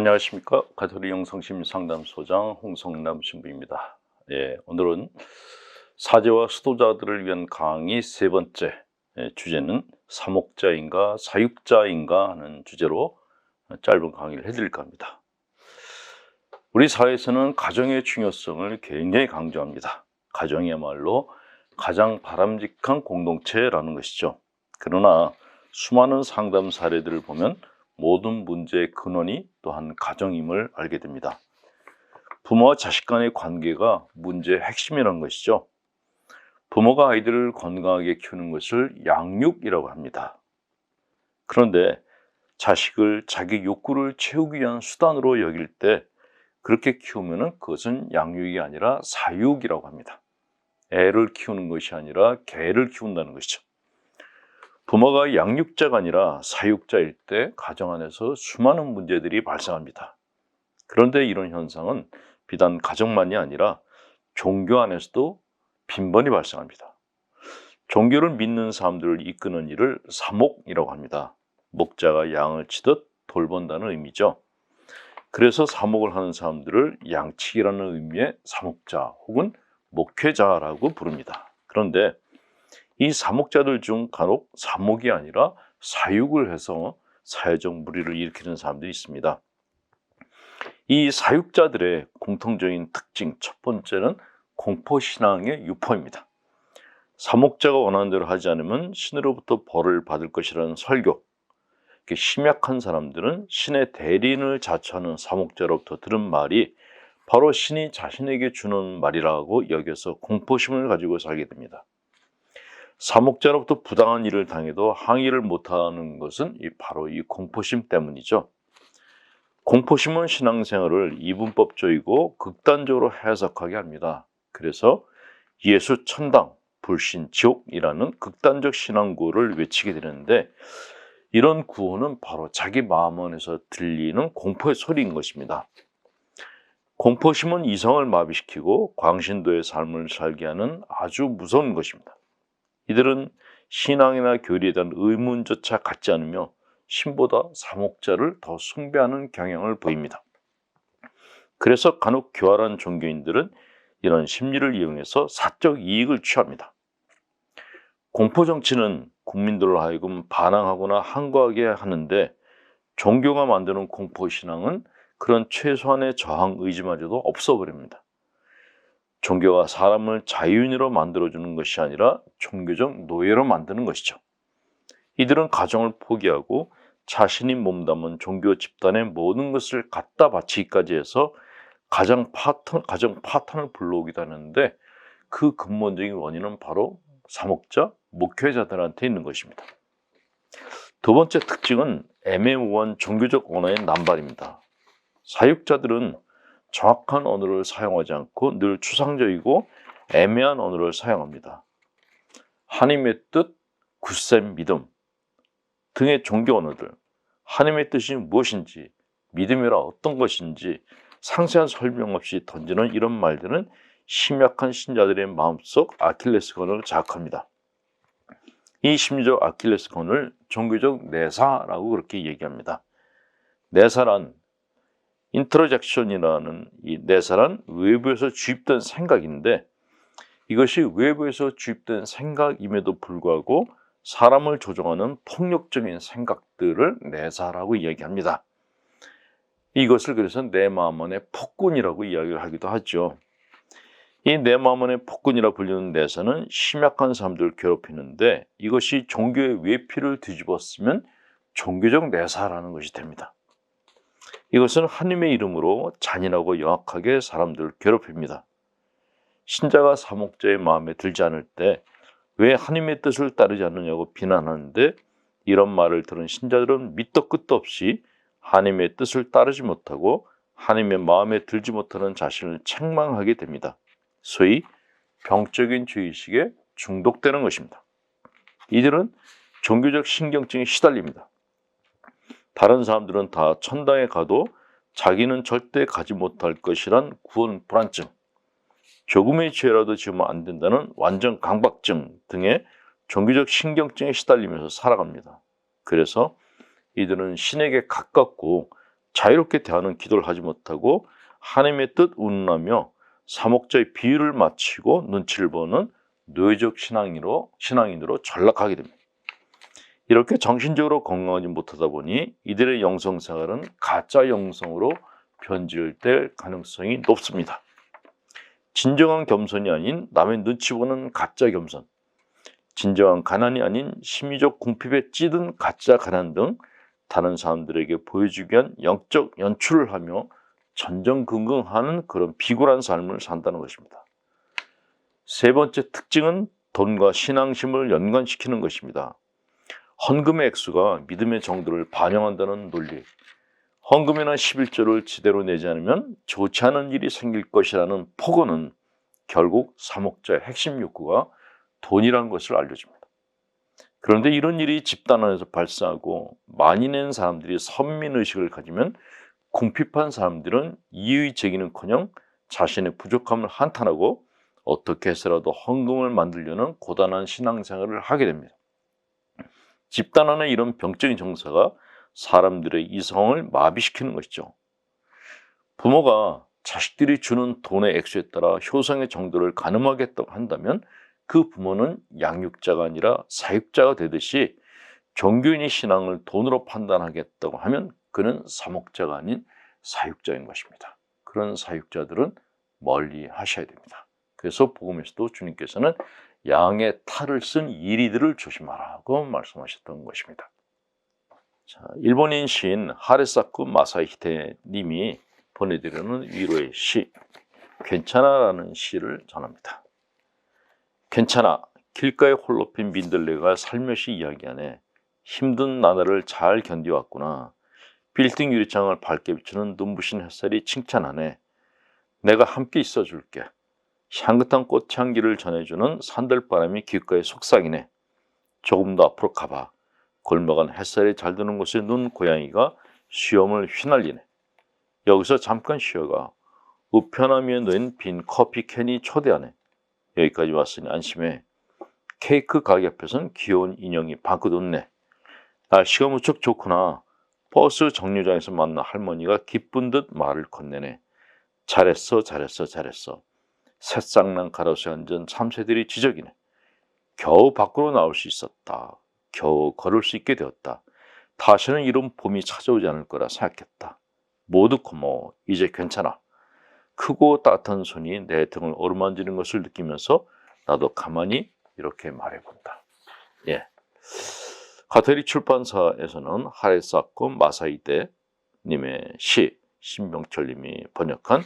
안녕하십니까. 가톨릭 영성심 상담소장 홍성남 신부입니다. 오늘은 사제와 수도자들을 위한 강의 세 번째, 주제는 사목자인가 사육자인가 하는 주제로 짧은 강의를 해드릴까 합니다. 우리 사회에서는 가정의 중요성을 굉장히 강조합니다. 가정이야말로 가장 바람직한 공동체라는 것이죠. 그러나 수많은 상담 사례들을 보면 모든 문제의 근원이 또한 가정임을 알게 됩니다. 부모와 자식 간의 관계가 문제의 핵심이라는 것이죠. 부모가 아이들을 건강하게 키우는 것을 양육이라고 합니다. 그런데 자식을 자기 욕구를 채우기 위한 수단으로 여길 때 그렇게 키우면 그것은 양육이 아니라 사육이라고 합니다. 애를 키우는 것이 아니라 개를 키운다는 것이죠. 부모가 양육자가 아니라 사육자일 때 가정 안에서 수많은 문제들이 발생합니다. 그런데 이런 현상은 비단 가정만이 아니라 종교 안에서도 빈번히 발생합니다. 종교를 믿는 사람들을 이끄는 일을 사목이라고 합니다. 목자가 양을 치듯 돌본다는 의미죠. 그래서 사목을 하는 사람들을 양치기라는 의미의 사목자 혹은 목회자라고 부릅니다. 그런데 이 사목자들 중 간혹 사목이 아니라 사육을 해서 사회적 물의를 일으키는 사람들이 있습니다. 이 사육자들의 공통적인 특징 첫 번째는 공포신앙의 유포입니다. 사목자가 원하는 대로 하지 않으면 신으로부터 벌을 받을 것이라는 설교, 심약한 사람들은 신의 대리인을 자처하는 사목자로부터 들은 말이 바로 신이 자신에게 주는 말이라고 여겨서 공포심을 가지고 살게 됩니다. 사목자로부터 부당한 일을 당해도 항의를 못하는 것은 바로 이 공포심 때문이죠. 공포심은 신앙생활을 이분법적이고 극단적으로 해석하게 합니다. 그래서 예수 천당, 불신 지옥이라는 극단적 신앙 구호를 외치게 되는데 이런 구호는 바로 자기 마음 안에서 들리는 공포의 소리인 것입니다. 공포심은 이성을 마비시키고 광신도의 삶을 살게 하는 아주 무서운 것입니다. 이들은 신앙이나 교리에 대한 의문조차 갖지 않으며 신보다 사목자를 더 숭배하는 경향을 보입니다. 그래서 간혹 교활한 종교인들은 이런 심리를 이용해서 사적 이익을 취합니다. 공포정치는 국민들로 하여금 반항하거나 항거하게 하는데 종교가 만드는 공포신앙은 그런 최소한의 저항 의지마저도 없어버립니다. 종교가 사람을 자유인으로 만들어주는 것이 아니라 종교적 노예로 만드는 것이죠. 이들은 가정을 포기하고 자신이 몸담은 종교 집단의 모든 것을 갖다 바치기까지 해서 가정 파탄을 불러오기도 하는데 그 근본적인 원인은 바로 사목자, 목회자들한테 있는 것입니다. 두 번째 특징은 애매모호한 종교적 언어의 남발입니다. 사육자들은 정확한 언어를 사용하지 않고 늘 추상적이고 애매한 언어를 사용합니다. 하나님의 뜻, 굳센 믿음 등의 종교 언어들, 하나님의 뜻이 무엇인지, 믿음이라 어떤 것인지 상세한 설명 없이 던지는 이런 말들은 심약한 신자들의 마음속 아킬레스건을 자극합니다. 이 심리적 아킬레스건을 종교적 내사라고 그렇게 얘기합니다. 내사란 인트로젝션이라는 이 내사란 외부에서 주입된 생각인데 이것이 외부에서 주입된 생각임에도 불구하고 사람을 조종하는 폭력적인 생각들을 내사라고 이야기합니다. 이것을 그래서 내 마음 안의 폭군이라고 이야기를 하기도 하죠. 이 내 마음 안의 폭군이라 불리는 내사는 심약한 사람들을 괴롭히는데 이것이 종교의 외피를 뒤집었으면 종교적 내사라는 것이 됩니다. 이것은 하나님의 이름으로 잔인하고 영악하게 사람들을 괴롭힙니다. 신자가 사목자의 마음에 들지 않을 때 왜 하나님의 뜻을 따르지 않느냐고 비난하는데 이런 말을 들은 신자들은 밑도 끝도 없이 하나님의 뜻을 따르지 못하고 하나님의 마음에 들지 못하는 자신을 책망하게 됩니다. 소위 병적인 죄의식에 중독되는 것입니다. 이들은 종교적 신경증에 시달립니다. 다른 사람들은 다 천당에 가도 자기는 절대 가지 못할 것이란 구원 불안증, 조금의 죄라도 지으면 안 된다는 완전 강박증 등의 종교적 신경증에 시달리면서 살아갑니다. 그래서 이들은 신에게 가깝고 자유롭게 대하는 기도를 하지 못하고 하나님의 뜻 운운하며 사목자의 비유를 마치고 눈치를 보는 노예적 신앙인으로 전락하게 됩니다. 이렇게 정신적으로 건강하지 못하다 보니 이들의 영성생활은 가짜 영성으로 변질될 가능성이 높습니다. 진정한 겸손이 아닌 남의 눈치 보는 가짜 겸손, 진정한 가난이 아닌 심리적 궁핍에 찌든 가짜 가난 등 다른 사람들에게 보여주기 위한 영적 연출을 하며 전전긍긍하는 그런 비굴한 삶을 산다는 것입니다. 세 번째 특징은 돈과 신앙심을 연관시키는 것입니다. 헌금의 액수가 믿음의 정도를 반영한다는 논리, 헌금이나 11조를 제대로 내지 않으면 좋지 않은 일이 생길 것이라는 폭언은 결국 사목자의 핵심 욕구가 돈이라는 것을 알려줍니다. 그런데 이런 일이 집단 안에서 발생하고 많이 낸 사람들이 선민의식을 가지면 궁핍한 사람들은 이의 제기는커녕 자신의 부족함을 한탄하고 어떻게 해서라도 헌금을 만들려는 고단한 신앙생활을 하게 됩니다. 집단 안에 이런 병적인 정서가 사람들의 이성을 마비시키는 것이죠. 부모가 자식들이 주는 돈의 액수에 따라 효성의 정도를 가늠하겠다고 한다면 그 부모는 양육자가 아니라 사육자가 되듯이 종교인이 신앙을 돈으로 판단하겠다고 하면 그는 사목자가 아닌 사육자인 것입니다. 그런 사육자들은 멀리 하셔야 됩니다. 그래서 복음에서도 주님께서는 양의 탈을 쓴 이리들을 조심하라고 말씀하셨던 것입니다. 자, 일본인 시인 하레사쿠 마사히데 님이 보내드리는 위로의 시, 괜찮아라는 시를 전합니다. 괜찮아, 길가에 홀로 핀 민들레가 살며시 이야기하네. 힘든 나날을 잘 견디왔구나. 빌딩 유리창을 밝게 비추는 눈부신 햇살이 칭찬하네. 내가 함께 있어줄게. 향긋한 꽃향기를 전해주는 산들바람이 귓가에 속삭이네. 조금 더 앞으로 가봐. 골목은 햇살이 잘 드는 곳에 눈 고양이가 수염을 휘날리네. 여기서 잠깐 쉬어가. 우편함 위에 놓인 빈 커피 캔이 초대하네. 여기까지 왔으니 안심해. 케이크 가게 앞에선 귀여운 인형이 방긋 웃네. 날씨가 무척 좋구나. 버스 정류장에서 만난 할머니가 기쁜 듯 말을 건네네. 잘했어, 잘했어, 잘했어. 새싹난 가로수에 앉은 참새들이 지저귀네. 겨우 밖으로 나올 수 있었다. 겨우 걸을 수 있게 되었다. 다시는 이런 봄이 찾아오지 않을 거라 생각했다. 모두 고마워. 이제 괜찮아. 크고 따뜻한 손이 내 등을 어루만지는 것을 느끼면서 나도 가만히 이렇게 말해본다. 예. 가톨릭 출판사에서는 하레사쿠 마사히데 님의 시, 신명철 님이 번역한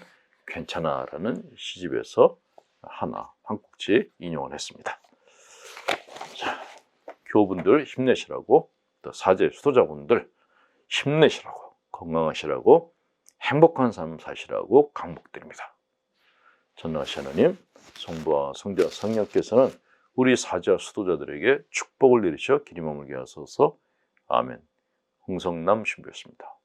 괜찮아라는 시집에서 한 꼭지 인용을 했습니다. 자, 교우분들 힘내시라고, 또 사제 수도자분들 힘내시라고, 건강하시라고, 행복한 삶 사시라고 강복드립니다. 전능하신 하나님, 성부와 성자와 성령께서는 우리 사제와 수도자들에게 축복을 내리셔 길이 머물게 하소서. 아멘. 홍성남 신부였습니다.